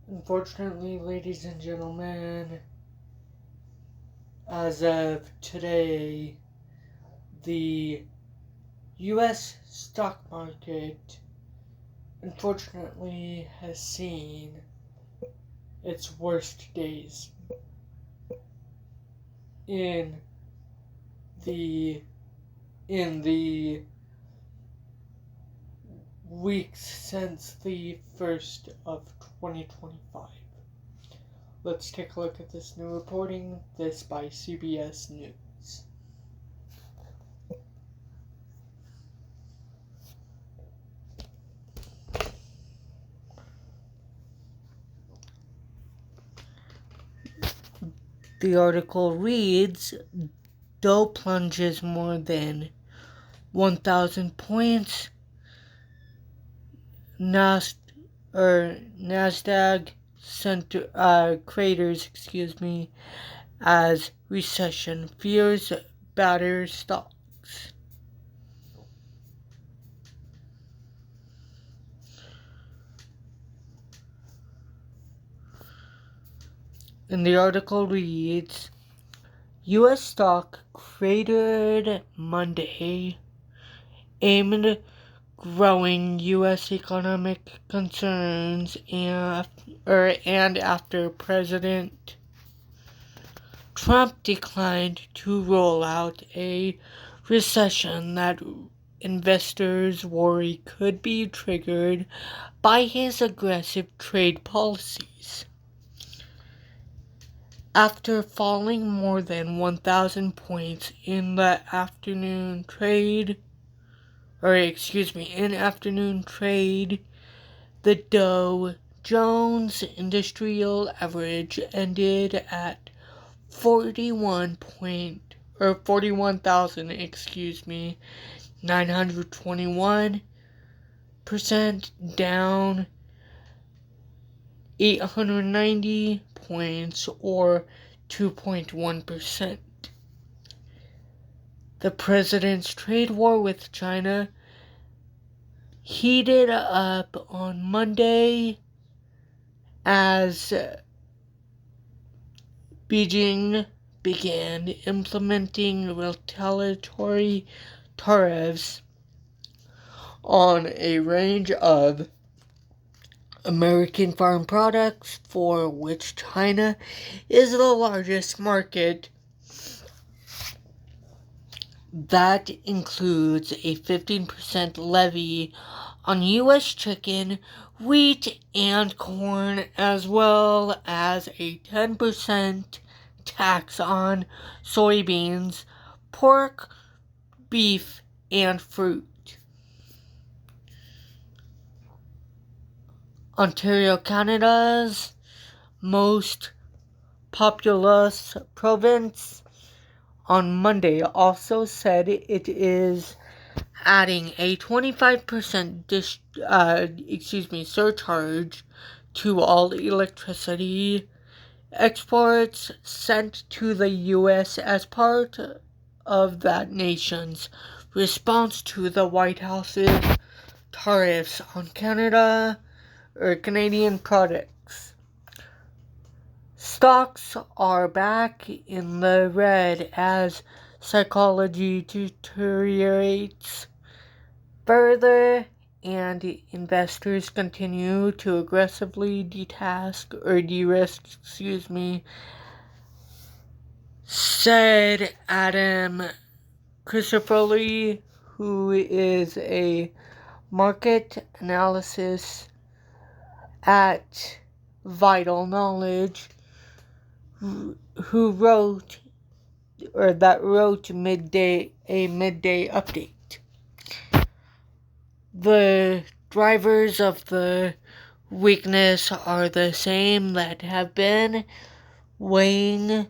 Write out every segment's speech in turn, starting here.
Unfortunately, ladies and gentlemen, as of today, the U.S. stock market unfortunately has seen its worst days in the in the weeks since the 1st of 2025. Let's take a look at this new reporting, this by CBS News. The article reads, Dow plunges more than 1,000 points. Nasdaq craters, as recession fears batter stocks. And the article reads, U.S. stock cratered Monday amid growing U.S. economic concerns and after President Trump declined to roll out a recession that investors worry could be triggered by his aggressive trade policies. After falling more than 1,000 points in afternoon trade, the Dow Jones Industrial Average ended at 41,921%, down 890 points or 2.1%. The president's trade war with China heated up on Monday as Beijing began implementing retaliatory tariffs on a range of American farm products for which China is the largest market. That includes a 15% levy on U.S. chicken, wheat, and corn, as well as a 10% tax on soybeans, pork, beef, and fruit. Ontario, Canada's most populous province, on Monday also said it is adding a 25% surcharge to all electricity exports sent to the U.S. as part of that nation's response to the White House's tariffs on Canadian products. Stocks are back in the red as psychology deteriorates further and investors continue to aggressively de-risk, said Adam Christopherly, who is a market analyst at Vital Knowledge, who wrote midday update. The drivers of the weakness are the same that have been weighing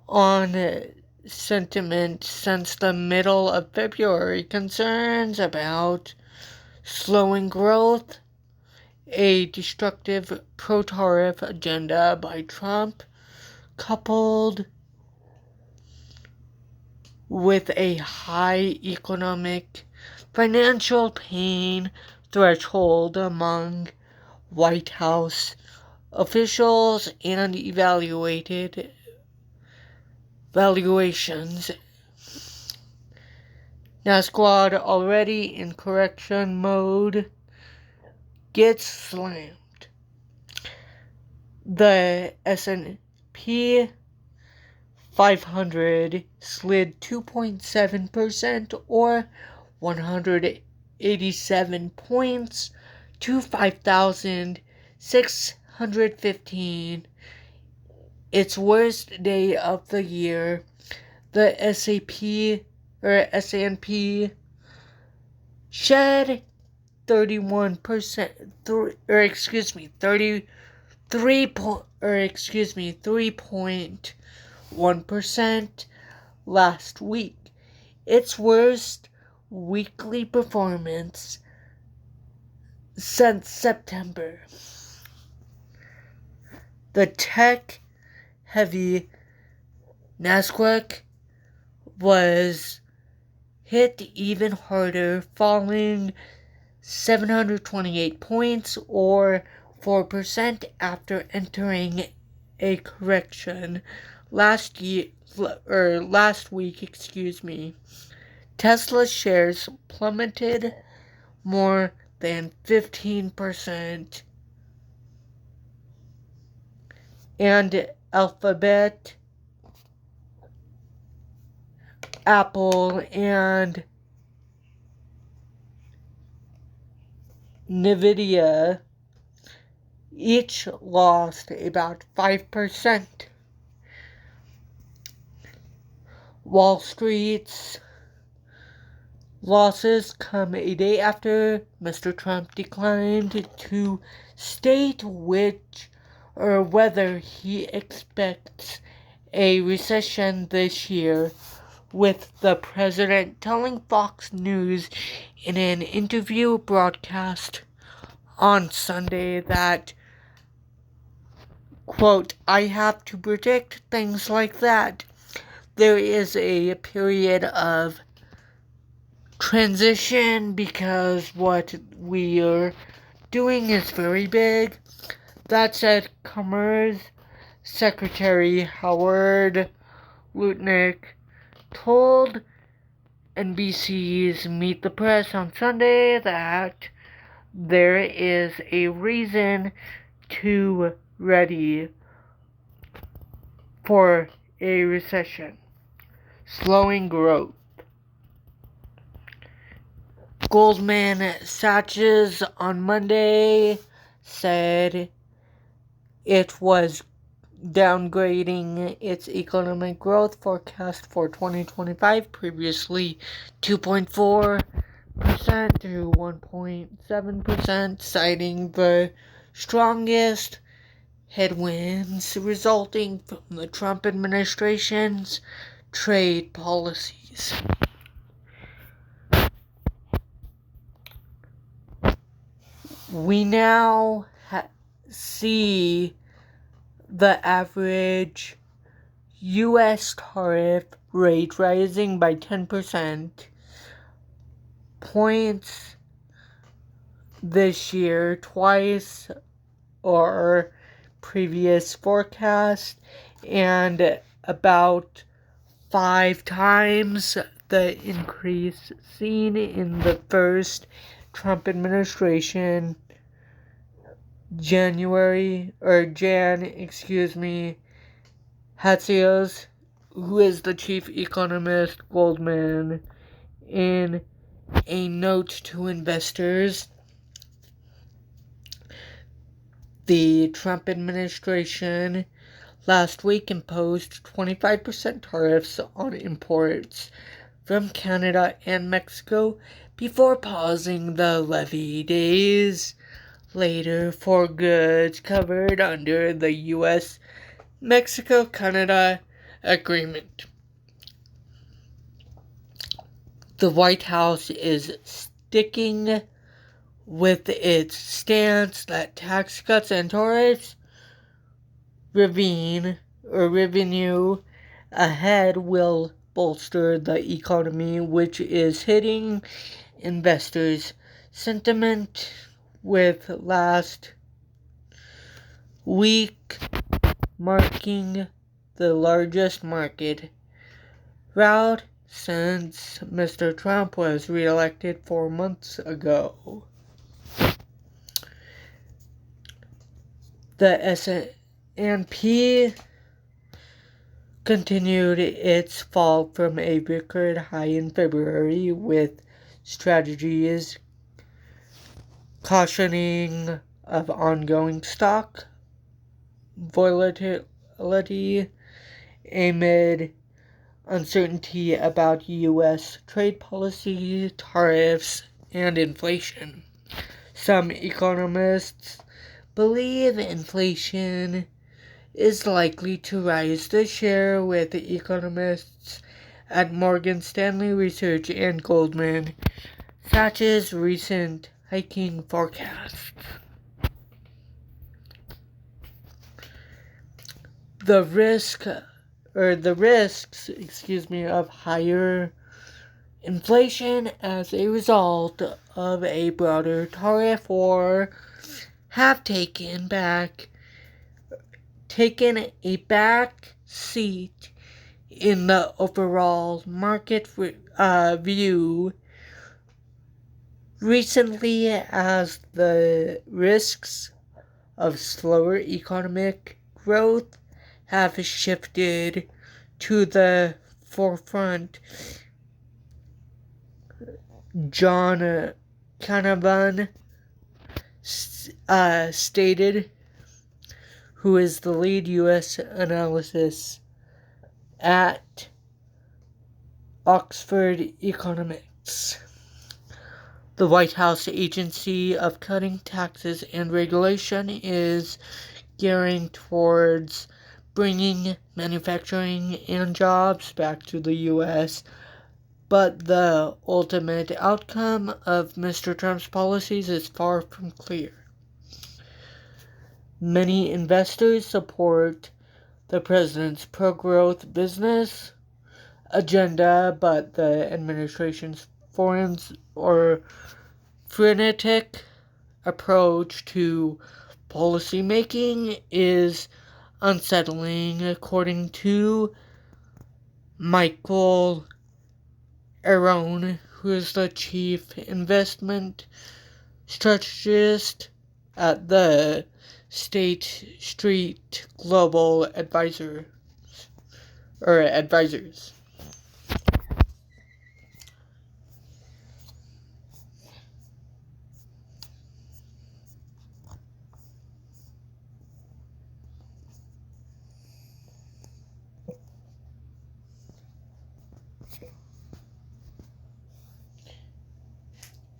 on sentiment since the middle of February. Concerns about slowing growth, a destructive pro-tariff agenda by Trump, coupled with a high economic financial pain threshold among White House officials and valuations. Nasdaq, already in correction mode, gets slammed. The S&P 500 slid 2.7% or 187 points to 5,615. Its worst day of the year. The S&P shed 3.1% last week. Its worst weekly performance since September. The tech-heavy Nasdaq was hit even harder, falling 728 points or 4% after entering a correction last week. Tesla shares plummeted more than 15%, and Alphabet, Apple, and Nvidia each lost about 5%. Wall Street's losses come a day after Mr. Trump declined to state whether he expects a recession this year, with the president telling Fox News in an interview broadcast on Sunday that, quote, "I have to predict things like that. There is a period of transition because what we are doing is very big." That said, Commerce Secretary Howard Lutnick told NBC's Meet the Press on Sunday that there is a reason to ready for a recession. Slowing growth. Goldman Sachs on Monday said it was downgrading its economic growth forecast for 2025, previously 2.4% to 1.7%, citing the strongest headwinds resulting from the Trump administration's trade policies. We now see the average U.S. tariff rate rising by 10% points this year, twice our previous forecast, and about 5 times the increase seen in the first Trump administration. Hatzios, who is the chief economist, Goldman, in a note to investors, the Trump administration last week imposed 25% tariffs on imports from Canada and Mexico before pausing the levy days later for goods covered under the U.S.-Mexico-Canada agreement. The White House is sticking with its stance that tax cuts and tariffs revenue ahead will bolster the economy, which is hitting investors' sentiment with last week, marking the largest market rout since Mr. Trump was reelected 4 months ago. The S&P continued its fall from a record high in February, with strategies cautioning of ongoing stock volatility amid uncertainty about U.S. trade policy, tariffs, and inflation. Some economists believe inflation is likely to rise this year, with economists at Morgan Stanley Research and Goldman Sachs' recent hiking forecasts. The risks, of higher inflation as a result of a broader tariff war have taken a back seat in the overall market view recently, as the risks of slower economic growth have shifted to the forefront. John Canavan stated, who is the lead U.S. analyst at Oxford Economics. The White House Agency of Cutting Taxes and Regulation is gearing towards bringing manufacturing and jobs back to the U.S., but the ultimate outcome of Mr. Trump's policies is far from clear. Many investors support the president's pro-growth business agenda, but the administration's frenetic approach to policymaking is unsettling, according to Michael Aron, who is the chief investment strategist at the State Street Global Advisors.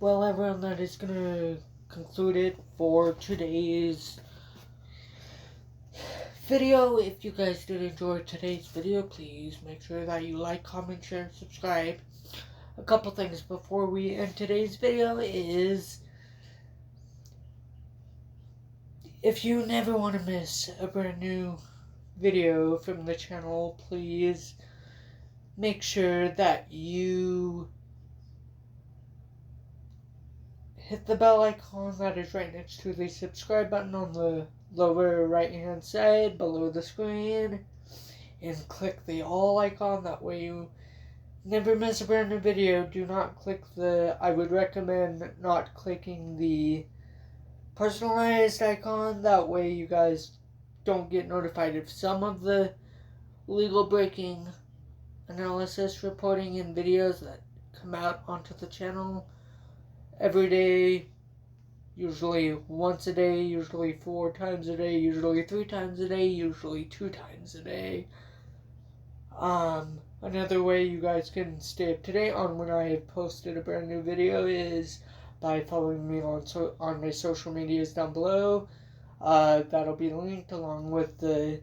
Well, everyone, that is going to conclude it for today's video. If you guys did enjoy today's video, please make sure that you like, comment, share, and subscribe. A couple things before we end today's video is, if you never want to miss a brand new video from the channel, please make sure that you hit the bell icon that is right next to the subscribe button on the lower right hand side below the screen, and click the all icon. That way you never miss a brand new video. Do not click I would recommend not clicking the personalized icon. That way you guys don't get notified of some of the legal breaking analysis, reporting, and videos that come out onto the channel every day, usually once a day, usually 4 times a day, usually 3 times a day, usually 2 times a day. Another way you guys can stay up to date on when I have posted a brand new video is by following me on my social medias down below. That'll be linked along with the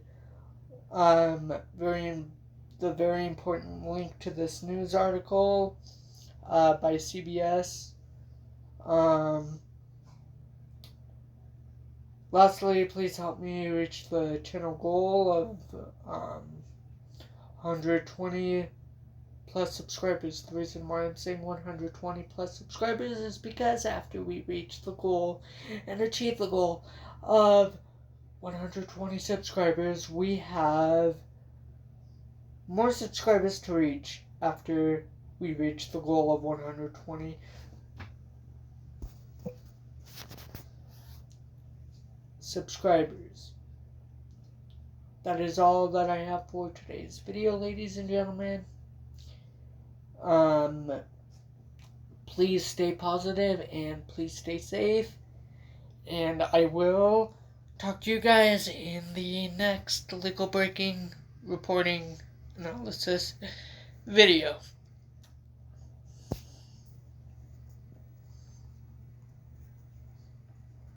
very important link to this news article by CBS. Lastly, please help me reach the channel goal of 120 plus subscribers. The reason why I'm saying 120 plus subscribers is because after we reach the goal and achieve the goal of 120 subscribers. We have more subscribers to reach after we reach the goal of 120 subscribers. That is all that I have for today's video, ladies and gentlemen. Please stay positive and please stay safe. And I will talk to you guys in the next legal breaking reporting analysis video.